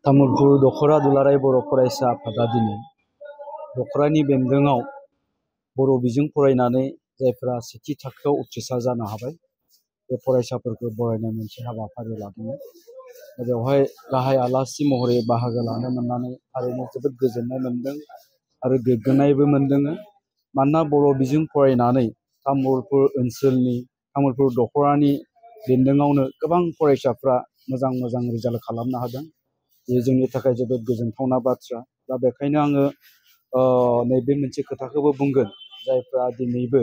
तामुलपुर दखरा दुलाराय बर' फरायसा आफादा दिनै दखरानि बेन्दोङाव बर' बिजों फरायनानै जायफोरा सेथि थाखोआव उथ्रिसार जानो हाबाय बे फरायसाफोरखौ बरायनाय मोनसे हाबाफारि लादोंमोन। बेवहाय गाहाय आलासि महरै बाहागो लानो मोननानै थारैनो जोबोद गोजोननाय मोनदों आरो गोग्गानायबो मोनदों। मानोना बर' बिजों फरायनानै तामुलपुर ओनसोलनि तामुलपुर दखरानि बेन्दोङावनो गोबां फरायसाफ्रा मोजां रिजाल्ट खालामनो हादों। ये जोंनि थाखाय जोबोद गोजोनथावना बाथ्रा। दा बेखायनो आङो नैबे मोनसे खोथाखौबो बुंगोन, जायफ्रा दिनैबो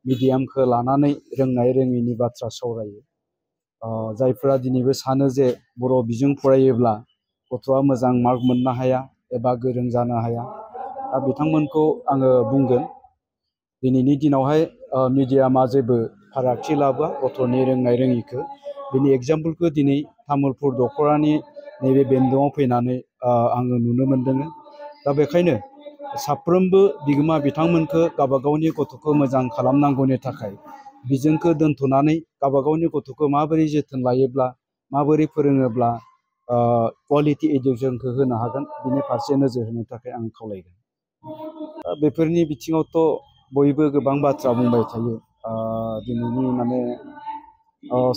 मिडियामखौ लानानै रोंनाय रोङैनि बाथ्रा सावरायो, जायफ्रा दिनैबो सानो जे बर' बिजों फरायोब्ला गथ'आ मोजां मार्क मोननो हाया एबा गोरों जानो हाया, दा बिथांमोनखौ आङो बुंगोन दिनैनि दिनावहाय मिडियामा जेबो फारागथि लाबोआ गथ'नि रोंनाय रोङिखौ। बिनि एग्जाम्पलखौ दिनै तामुलपुर दखरानि नैबे बेन्दोङाव फैनानै आङो नुनो मोनदों। दा बेखायनो साफ्रोमबो बिगोमा बिथांमोनखौ गावबागावनि गथ'खौ मोजां खालामनांगौनि थाखाय बिजोंखौ दोनथ'नानै गावबागावनि गथ'खौ माबोरै जोथोन लायोब्ला माबोरै फोरोङोब्ला क्वालिटि एडुकेसनखौ होनो हागोन बिनि फारसे नोजोर होनो थाखाय आं खावलायगोन। बेफोरनि बिथिङावथ' बयबो गोबां बाथ्रा बुंबाय थायो। दिनैनि माने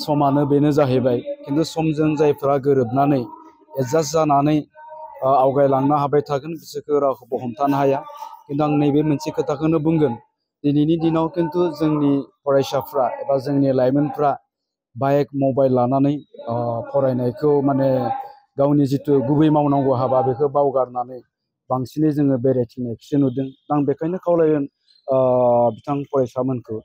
समानो बेनो जाहैबाय, खिन्थु समजों जायफ्रा गोरोबनानै एडजास्ट जानानै आवगायलांनो हाबाय थागोन बिसोरखौ रावखौबो हमथानो हाया। खिन्थु आं नैबे मोनसे खोथाखौनो बुंगोन, दिनैनि दिनाव खिन्थु जोंनि फरायसाफ्रा एबा जोंनि लाइमोनफ्रा बाइक मबाइल लानानै फरायनायखौ माने गावनि जिथु गुबै मावनांगौ हाबा बेखौ बावगारनानै बांसिनै जोङो बेरायथिंनायखौसो नुदों। आं बेखायनो खावलायगोन बिथां फरायसामोनखौ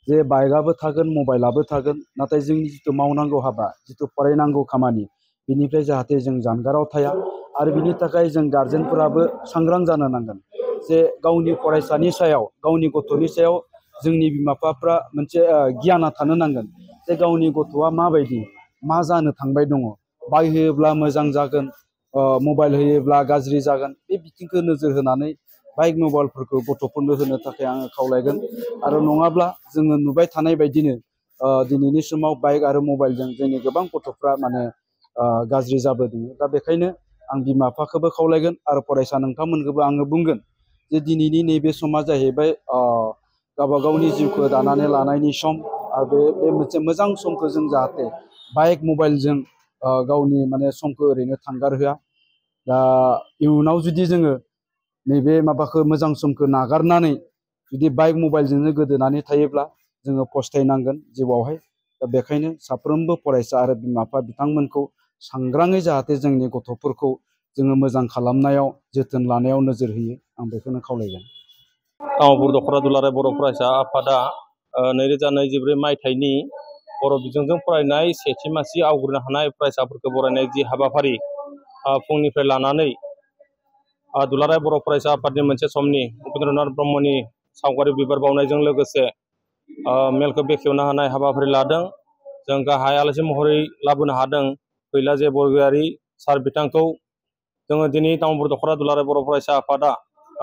जे बाइकआबो थागोन मबाइलाबो थागोन, नाथाय जोंनि जिथु मावनांगौ हाबा जिथु फरायनांगौ खामानि बिनिफ्राय जाहाथे जों जानगाराव थाया। आरो बिनि थाखाय जों गारजेनफोराबो सांग्रां जानो नांगोन जे गावनि फरायसानि सायाव गावनि गथ'नि सायाव जोंनि बिमा बिफाफ्रा मोनसे गियाना थानो नांगोन जे गावनि गथ'आ माबायदि मा जानो थांबाय दङ, बाइक होयोब्ला मोजां जागोन, मबाइल होयोब्ला गाज्रि जागोन, बे बिथिंखौ नोजोर होनानै बाइक मबाइलफोरखौ गथ'फोरनो होनो थाखाय आङो खावलायगोन। आरो नङाब्ला जोङो नुबाय थानाय बायदिनो दिनैनि समाव बाइक आरो मबाइलजों जोंनि गोबां गथ'फ्रा माने गाज्रि जाबोदों। दा बेखायनो आं बिमा बिफाखौबो खावलायगोन आरो फरायसा नोंथांमोनखौबो आङो बुंगोन जे दिनैनि नैबे समा जाहैबाय गावबागावनि जिउखौ दानानै लानायनि सम। आरो बे मोनसे मोजां समखौ जों जाहाथे बाइक मबाइलजों गावनि माने समखौ ओरैनो थांगारहोआ। दा इयुनाव जुदि जोङो नैबे माबाखौ मोजां समखौ नागारनानै जुदि बाइक मबाइलजोंनो गोदोनानै थायोब्ला जोङो फस्थायनांगोन जिउआवहाय। दा बेखायनो साफ्रोमबो फरायसा आरो बिमा बिफा बिथांमोनखौ सांग्राङै जाहाथे जोंनि गथ'फोरखौ जोङो मोजां खालामनायाव जोथोन लानायाव नोजोर होयो, आं बेखौनो खावलायगोन। तामुलपुर दखरा दुलाराय बर' फरायसा आफादा 2024 मायथाइनि बर' बिजोंजों फरायनाय सेथि मासि आवग्रिनो हानाय फरायसाफोरखौ बरायनाय जि हाबाफारि फुंनिफ्राय लानानै दुलाराय बर' फरायसा आफादनि मोनसे समनि उपेन्द्रनाथ ब्रह्मनि सावगारि बिबार बावनायजों लोगोसे मेलखौ बेखेवनो हानाय हाबाफारि लादों। जों गाहाय आलासि महरै लाबोनो हादों फैलाजे बरगयारि सार बिथांखौ। जोङो दिनै तामुलपुर दखरा दुलाराय बर' फरायसा आफादा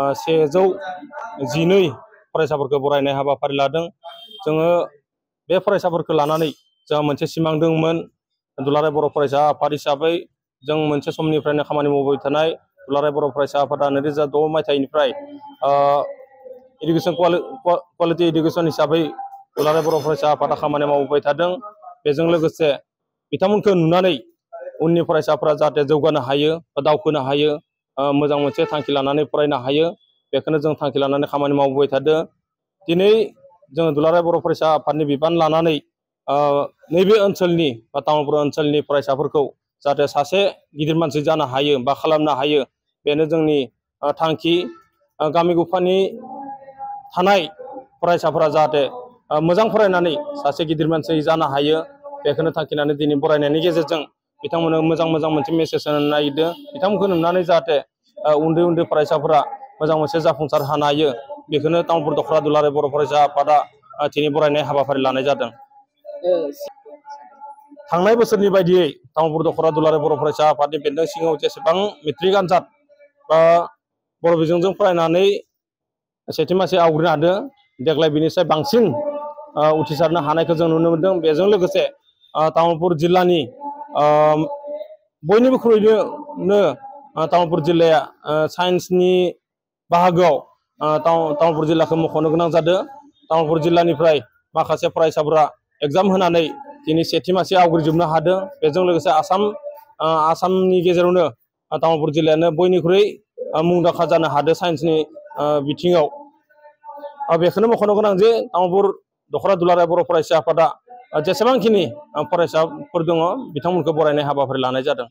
112 फरायसाफोरखौ बरायनाय हाबाफारि लादों। जोङो बे फरायसाफोरखौ लानानै जोंहा मोनसे सिमां दंमोन। दुलाराय बर' फरायसा आफाद हिसाबै जों मोनसे समनिफ्रायनो खामानि मावबाय थानाय दुलाराय बर' फरायसा आफादा 2006 मायथाइनिफ्राय इडुकेसन क्वालिटि इडुकेसन हिसाबै दुलाराय बर' फरायसा आफादा खामानि मावबाय थादों। बेजों लोगोसे बिथांमोनखौ नुनानै उननि फरायसाफोरा जाहाथे जौगानो हायो बा दावखोनो हायो, मोजां मोनसे थांखि लानानै फरायनो हायो, बेखौनो जों थांखि लानानै खामानि मावबाय थादों। दिनै जोङो दुलाराय बर' फरायसा आफादनि बिबान लानानै नैबे ओनसोलनि बा तामुलपुर ओनसोलनि फरायसाफोरखौ जाहाथे सासे गिदिर मानसि जानो हायो बा खालामनो हायो, बेनो जोंनि थांखि। गामि गफानि थानाय फरायसाफोरा जाहाथे मोजां फरायनानै सासे गिदिर मानसि जानो हायो, बेखौनो थांखिनानै दिनै बरायनायनि गेजेरजों बिथांमोननो मोजां मोनसे मेसेज होनो नागिरदों। बिथांमोनखौ नुनानै जाहाथे उन्दै फरायसाफोरा मोजां मोनसे जाफुंसार हानो हायो, बेखौनो तामुलपुर दखरा दुलाराय बर' फरायसा आफादा दिनै बरायनाय हाबाफारि लानाय जादों। थांनाय बोसोरनि बायदियै तामुलपुर दखरा दुलाराय बर' फरायसा आफादनि बेन्दों सिङाव जेसेबां मेट्रिक आनजाद बा बर' बिजोंजों फरायनानै सेथि मासि आवग्रिनो हादों, देग्लाय बिनिफ्राय बांसिन उथ्रिसारनो हानायखौ जों नुनो मोनदों। बेजों लोगोसे तामुलपुर जिल्लानि बयनिख्रुइनो तामुलपुर जिल्लाया साइन्सनि बाहागोआव तामुलपुर जिल्लाखौ मख'नो गोनां जादों। तामुलपुर जिल्लानिफ्राय माखासे फरायसाफोरा एग्जाम होनानै दिनै सेथि मासि आवग्रिजोबनो हादों। बेजों लोगोसे आसामनि गेजेरावनो तामुलपुर जिल्लायानो बयनिख्रुइ मुंदांखा जानो हादों साइन्सनि बिथिङाव। बेखौनो मख'नो गोनां जे तामुलपुर दख'रा दुलाराय बर' फरायसा आफादा जेसेबांखिनि फरायसाफोर दङ बिथांमोनखौ बरायनाय हाबाफारि लानाय जादों।